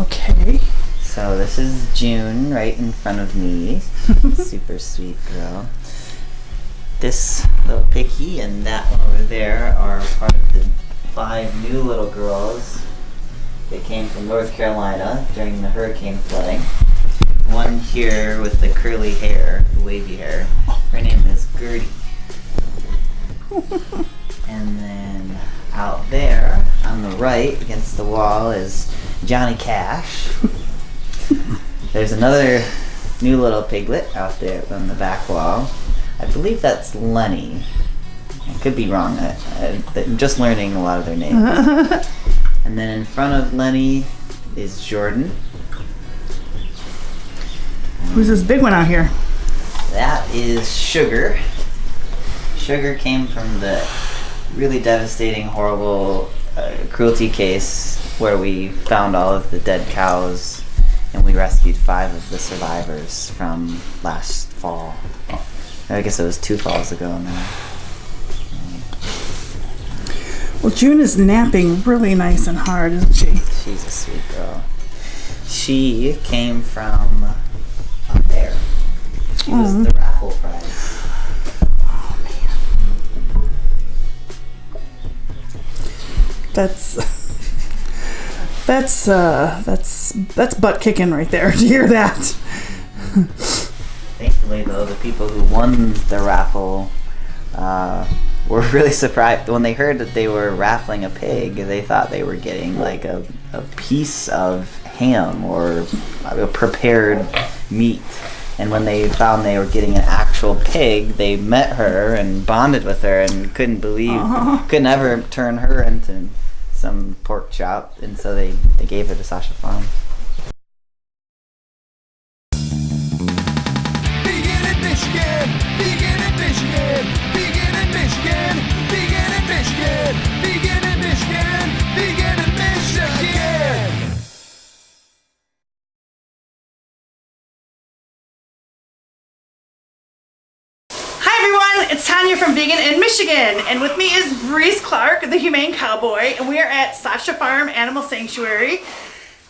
Okay. So this is June right in front of me. Super sweet girl. This little piggy and that one over there are part of the 5 new little girls. They came from North Carolina during the hurricane flooding. One here with the curly hair, the wavy hair. Her name is Gertie. And then out there on the right against the wall is Johnny Cash. There's another new little piglet out there on the back wall. I believe that's Lenny. I could be wrong. I'm just learning a lot of their names. And then in front of Lenny is Jordan. Who's this big one out here? That is Sugar. Sugar came from the really devastating, horrible cruelty case where we found all of the dead cows and we rescued 5 of the survivors from last fall. I guess it was 2 falls ago now. Well, June is napping really nice and hard, isn't she? She's a sweet girl. She came from up there. She was the raffle prize. Oh man. That's butt kicking right there. To hear that. Thankfully, though, the people who won the raffle were really surprised when they heard that they were raffling a pig. They thought they were getting like a piece of ham or a prepared meat. And when they found they were getting an actual pig, they met her and bonded with her and couldn't ever turn her into some pork chop. And so they gave her to Sasha Farm. Vegan in Michigan, vegan in Michigan, vegan in Michigan, vegan in Michigan, vegan in Michigan, vegan in Michigan. Hi everyone, it's Tanya from Vegan in Michigan, and with me is Brece Clark, the Humane Cowboy, and we are at Sasha Farm Animal Sanctuary,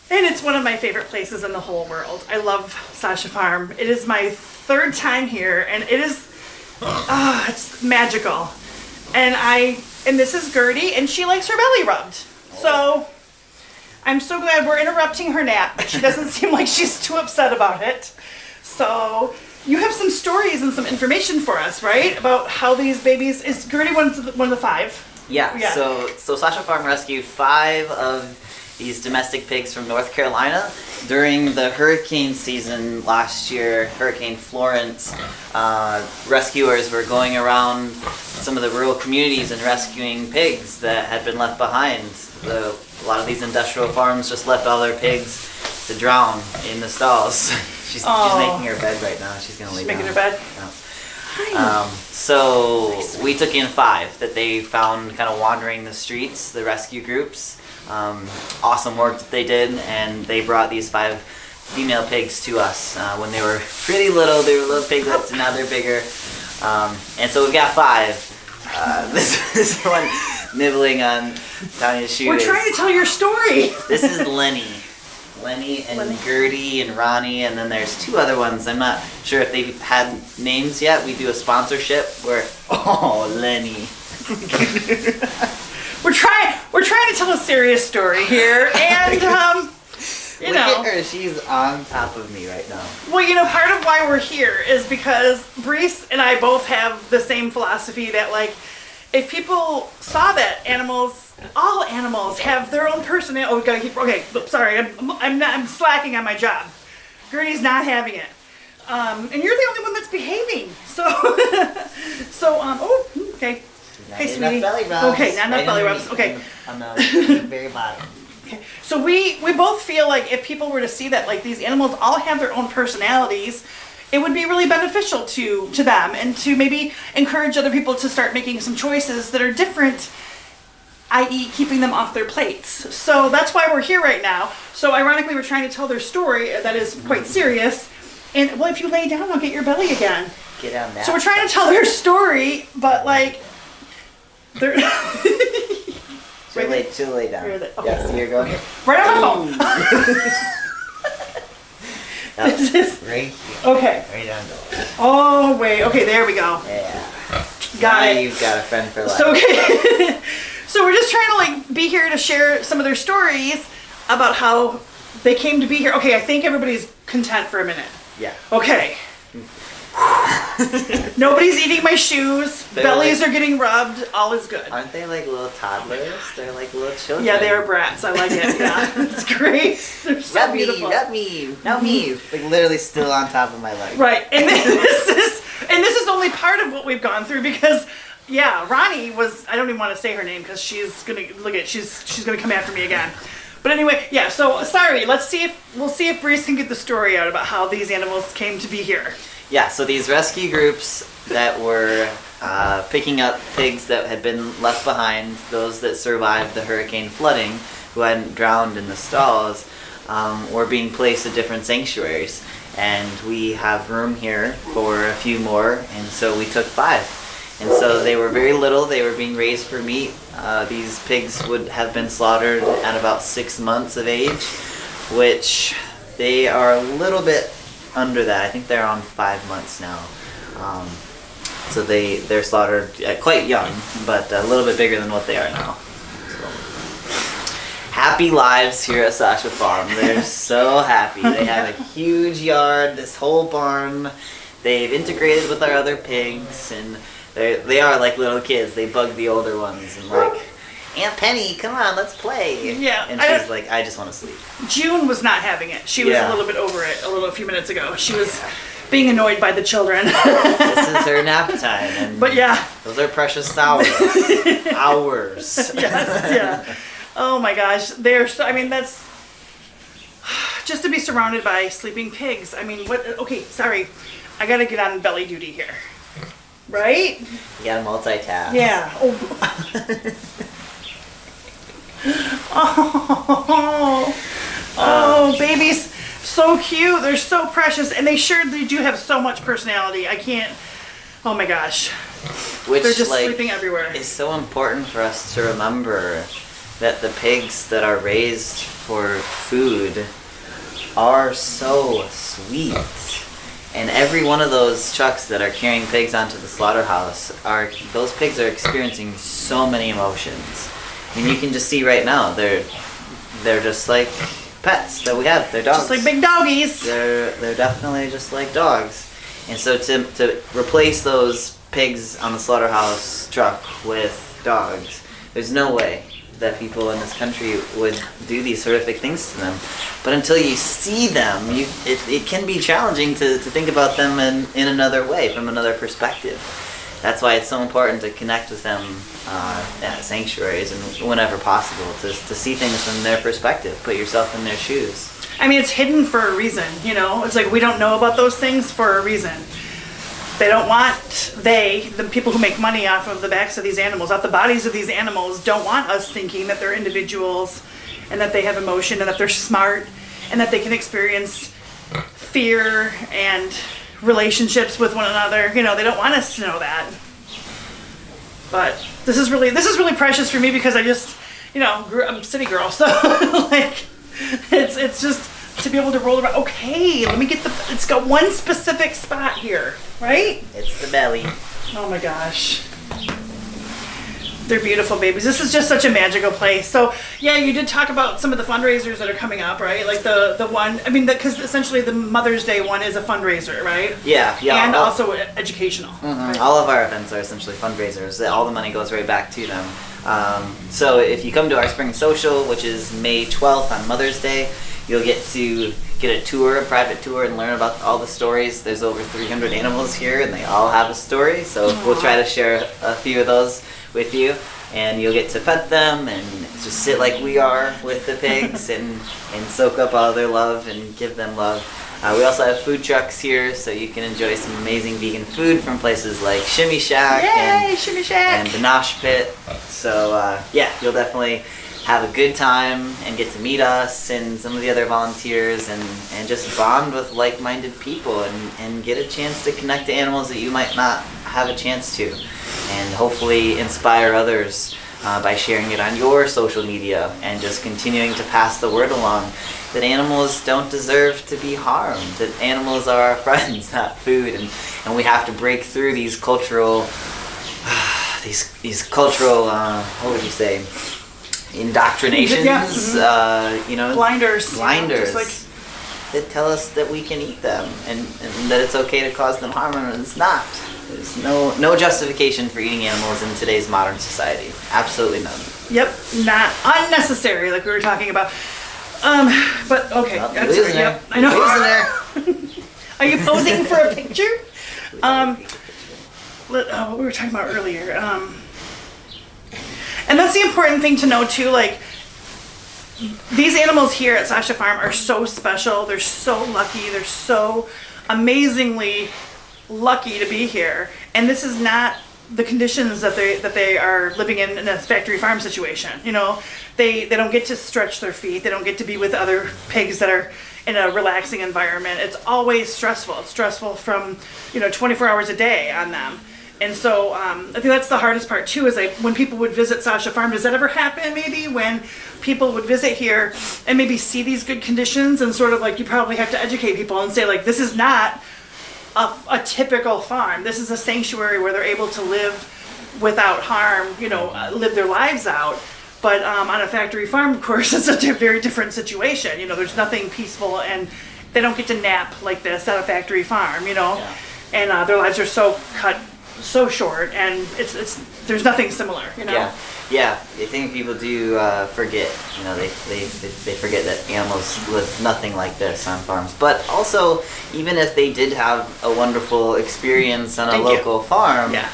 and it's one of my favorite places in the whole world. I love Sasha Farm. It is my 3rd time here, and it is, it's magical. And this is Gertie, and she likes her belly rubbed. So I'm so glad we're interrupting her nap, but she doesn't seem like she's too upset about it. So you have some stories and some information for us, right? About how these babies, is Gertie one of the 5? Yeah. So Sasha Farm rescued 5 of these domestic pigs from North Carolina during the hurricane season last year. Hurricane Florence, rescuers were going around some of the rural communities and rescuing pigs that had been left behind. A lot of these industrial farms just left all their pigs to drown in the stalls. She's making her bed right now. She's gonna lay down. Making her bed? Yeah. So we took in 5 that they found kind of wandering the streets, the rescue groups. Awesome work that they did, and they brought these 5 female pigs to us when they were pretty little. They were little piglets, and now they're bigger. And so we've got 5. This one nibbling on Tanya's shoe. We're trying to tell your story. This is Lenny and Gertie and Ronnie, and then there's 2 other ones. I'm not sure if they've had names yet. We do a sponsorship where Lenny. We're trying to tell a serious story here, and Look at her. She's on top of me right now. well, part of why we're here is because Brece and I both have the same philosophy that, like, if people saw that all animals have their own personality. Oh, we gotta keep. Okay, sorry, I'm slacking on my job. Gertie's not having it, and you're the only one that's behaving. So, okay. Hey, sweetie. Belly rubs. Okay, not enough belly rubs. Okay. On the very bottom. Okay. So we both feel like if people were to see that, like, these animals all have their own personalities, it would be really beneficial to them, and to maybe encourage other people to start making some choices that are different, i.e. keeping them off their plates. So that's why we're here right now. So ironically, we're trying to tell their story that is quite serious. And, well, if you lay down, I'll get your belly again. Get on that. So we're trying to tell their story, but, like, they're She'll lay down. Here, okay. Yeah, see her going. Right on my phone. This is right here. okay. Right on the Oh wait. Okay, there we go. Yeah. Got Now it. you've got a friend for life. So okay. So we're just trying to like be here to share some of their stories about how they came to be here. Okay, I think everybody's content for a minute. Yeah. Okay. Nobody's eating my shoes. They're Bellies like- are getting rubbed. All is good. Aren't they like little toddlers? They're like little children. Yeah, they are brats. I like it. Yeah, it's great. They're so Rub me, beautiful. rub me, no me. Like literally still on top of my leg. Right, and this is only part of what we've gone through because, yeah, Ronnie was. I don't even want to say her name because she's gonna she's gonna come after me again. But anyway, yeah. So sorry. We'll see if Brece can get the story out about how these animals came to be here. Yeah, so these rescue groups that were picking up pigs that had been left behind, those that survived the hurricane flooding, who hadn't drowned in the stalls, were being placed at different sanctuaries. And we have room here for a few more, and so we took 5. And so they were very little, they were being raised for meat. These pigs would have been slaughtered at about 6 months of age, which they are a little bit under that. I think they're on 5 months now. So they're slaughtered quite young, but a little bit bigger than what they are now. So, happy lives here at Sasha Farm. They're so happy. They have a huge yard, this whole barn. They've integrated with our other pigs, and they are like little kids. They bug the older ones and like, Aunt Penny, come on, let's play. Yeah, And she's like, I just want to sleep. June was not having it. She was Yeah. a little bit over it a few minutes ago. She was being annoyed by the children. This is her nap time. And But yeah. those are precious hours. Hours. Yes, yeah. Oh my gosh. They're so, I mean, that's just to be surrounded by sleeping pigs. I mean, what, okay, sorry. I gotta get on belly duty here. Right? You gotta multitask. Yeah. Oh, babies. So cute. They're so precious. And they surely do have so much personality. I can't, oh my gosh. Which They're just like sleeping everywhere. is so important for us to remember that the pigs that are raised for food are so sweet. And every one of those trucks that are carrying pigs onto the slaughterhouse those pigs are experiencing so many emotions. I mean, you can just see right now they're just like pets that we have. They're dogs. Just like big doggies. They're definitely just like dogs. And so to replace those pigs on the slaughterhouse truck with dogs, there's no way that people in this country would do these horrific things to them. But until you see them, it can be challenging to think about them in another way, from another perspective. That's why it's so important to connect with them at sanctuaries and whenever possible, to see things from their perspective, put yourself in their shoes. I mean, it's hidden for a reason, you know? It's like we don't know about those things for a reason. They don't want, the people who make money off of the backs of these animals, off the bodies of these animals, don't want us thinking that they're individuals and that they have emotion and that they're smart and that they can experience fear and relationships with one another. You know, they don't want us to know that. But this is really precious for me because I just, you know, I'm a city girl, so like it's just to be able to roll around. Okay, let me get it's got one specific spot here, right? It's the belly. Oh my gosh. They're beautiful babies. This is just such a magical place. So yeah, you did talk about some of the fundraisers that are coming up, right? Like the one, I mean, because essentially the Mother's Day one is a fundraiser, right? Yeah. And also educational. Right? All of our events are essentially fundraisers. All the money goes right back to them. So if you come to our spring social, which is May 12th on Mother's Day, you'll get to get a private tour, and learn about all the stories. There's over 300 animals here, and they all have a story. So we'll try to share a few of those with you, and you'll get to pet them and just sit like we are with the pigs and soak up all their love and give them love. We also have food trucks here, so you can enjoy some amazing vegan food from places like Shimmy Shack Yay, Shimmy Shack! and the Nosh Pit. So yeah, you'll definitely have a good time and get to meet us and some of the other volunteers and just bond with like-minded people and get a chance to connect to animals that you might not have a chance to, and hopefully inspire others by sharing it on your social media and just continuing to pass the word along that animals don't deserve to be harmed, that animals are our friends, not food, and we have to break through these cultural, what would you say, indoctrinations, you know, blinders, blinders. Just like, that tell us that we can eat them and that it's okay to cause them harm, and it's not. There's no justification for eating animals in today's modern society. Absolutely none. yep, not unnecessary, like we were talking about. But okay, Well, that's you're right. losing Yep, there. I know. You're losing there. Are you posing for a picture? What we were talking about earlier. And that's the important thing to know too. Like, these animals here at Sasha Farm are so special. They're so lucky. They're so amazingly lucky to be here. And this is not the conditions that they are living in a factory farm situation. You know, they don't get to stretch their feet. They don't get to be with other pigs that are in a relaxing environment. It's always stressful. It's stressful from, 24 hours a day on them. And so I think that's the hardest part too, is like when people would visit Sasha Farm, does that ever happen maybe when people would visit here and maybe see these good conditions, and sort of like you probably have to educate people and say like, this is not a typical farm. This is a sanctuary where they're able to live without harm, live their lives out. But on a factory farm, of course, it's a very different situation. There's nothing peaceful, and they don't get to nap like this at a factory farm, Yeah. and their lives are so cut so short, and it's there's nothing similar, Yeah. I think people do forget. They forget that animals live nothing like this on farms. But also, even if they did have a wonderful experience on a Thank you. local farm, Yeah.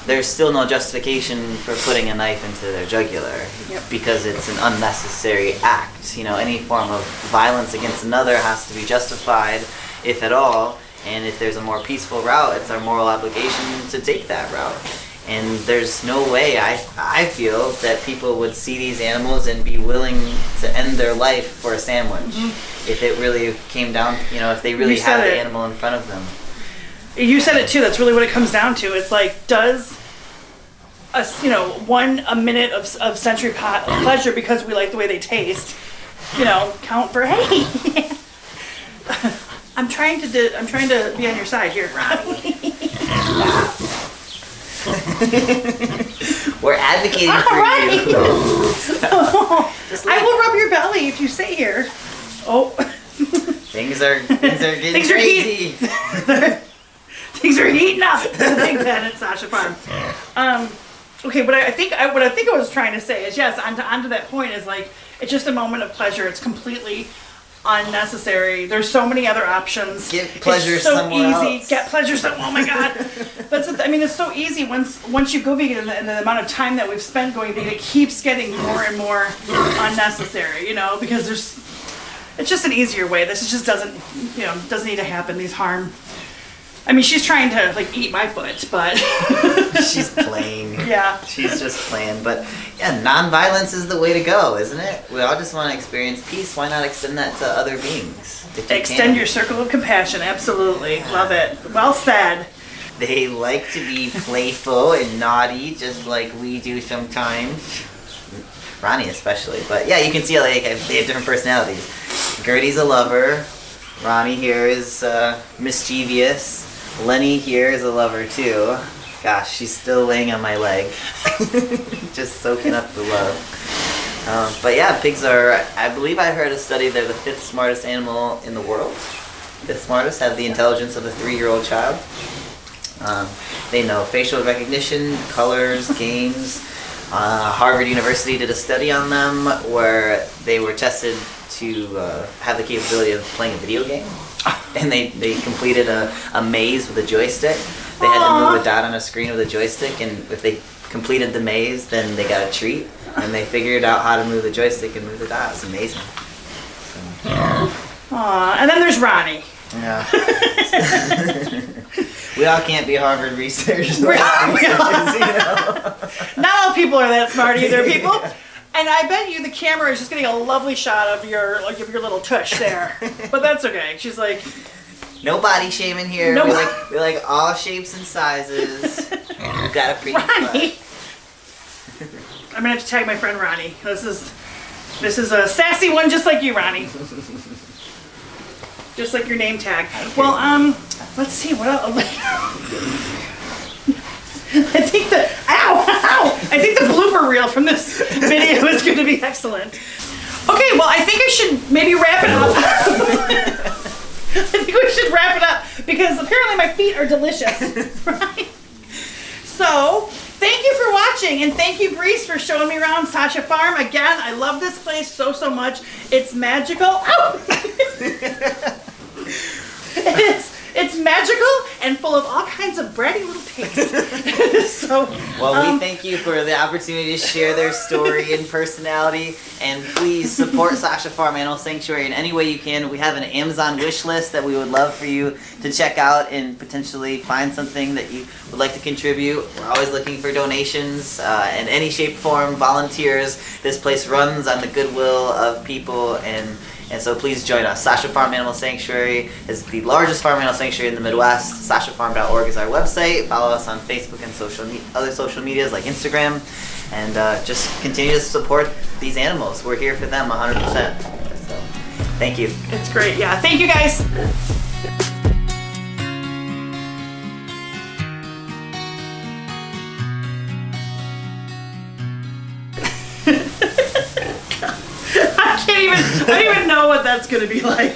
there's still no justification for putting a knife into their jugular, Yep. because it's an unnecessary act. Any form of violence against another has to be justified, if at all. And if there's a more peaceful route, it's our moral obligation to take that route. And there's no way, I feel, that people would see these animals and be willing to end their life for a sandwich. If it really came down, if they really You said had the it. animal in front of them. You said it too. That's really what it comes down to. It's like, does a minute of sensory pleasure because we like the way they taste, count for hey? I'm trying to be on your side here. We're advocating for Right. you. I will rub your belly if you stay here. Oh, Things are getting Things are crazy. things are heating up. Like that at Sasha Farm. Okay, but I think I was trying to say is, yes, onto that point is like, it's just a moment of pleasure. It's completely unnecessary. There's so many other options. Get pleasure it's so somewhere easy. else. Get pleasure somewhere. Oh my god. It's so easy once you go vegan, and the amount of time that we've spent going vegan, it keeps getting more and more unnecessary. Because it's just an easier way. This just doesn't need to happen. These harm. She's trying to like eat my foot, but She's playing. yeah. She's just playing. But yeah, non-violence is the way to go, isn't it? We all just want to experience peace. Why not extend that to other beings? If you Extend can? your circle of compassion. Absolutely. Love it. Well said. They like to be playful and naughty, just like we do sometimes. Ronnie especially. But yeah, you can see they have different personalities. Gertie's a lover. Ronnie here is mischievous. Lenny here is a lover too. Gosh, she's still laying on my leg. Just soaking up the love. But yeah, pigs are, I believe I heard a study, they're the 5th smartest animal in the world. 5th smartest, have the intelligence of a 3-year-old child. They know facial recognition, colors, games. Harvard University did a study on them where they were tested to have the capability of playing a video game. And they completed a maze with a joystick. They had to move a dot on a screen with a joystick, and if they completed the maze, then they got a treat. And they figured out how to move the joystick and move the dot. It's amazing. Aw, and then there's Ronnie. Yeah. We all can't be Harvard researchers. Not all people are that smart either, people. And I bet you the camera is just getting a lovely shot of your little tush there. But that's okay. She's like, No body shaming here. No. We like all shapes and sizes. We've got a pretty Ronnie. butt. I'm gonna have to tag my friend Ronnie. This is a sassy one, just like you, Ronnie. Just like your name tag. Well, let's see what else. I think I think the blooper reel from this video is going to be excellent. Okay, well, I think I should maybe wrap it up. I think we should wrap it up because apparently my feet are delicious, right? So, thank you for watching, and thank you, Brece, for showing me around Sasha Farm. Again, I love this place so much. It's magical. Ow! It's magical and full of all kinds of bratty little pigs. So, well, we thank you for the opportunity to share their story and personality, and please support Sasha Farm Animal Sanctuary in any way you can. We have an Amazon wish list that we would love for you to check out and potentially find something that you would like to contribute. We're always looking for donations in any shape, form, volunteers. This place runs on the goodwill of people, and so please join us. Sasha Farm Animal Sanctuary is the largest farm animal sanctuary in the Midwest. SashaFarm.org is our website. Follow us on Facebook and other social medias like Instagram. And just continue to support these animals. We're here for them 100%. So, thank you. It's great. Yeah, thank you guys. I don't even know what that's gonna be like.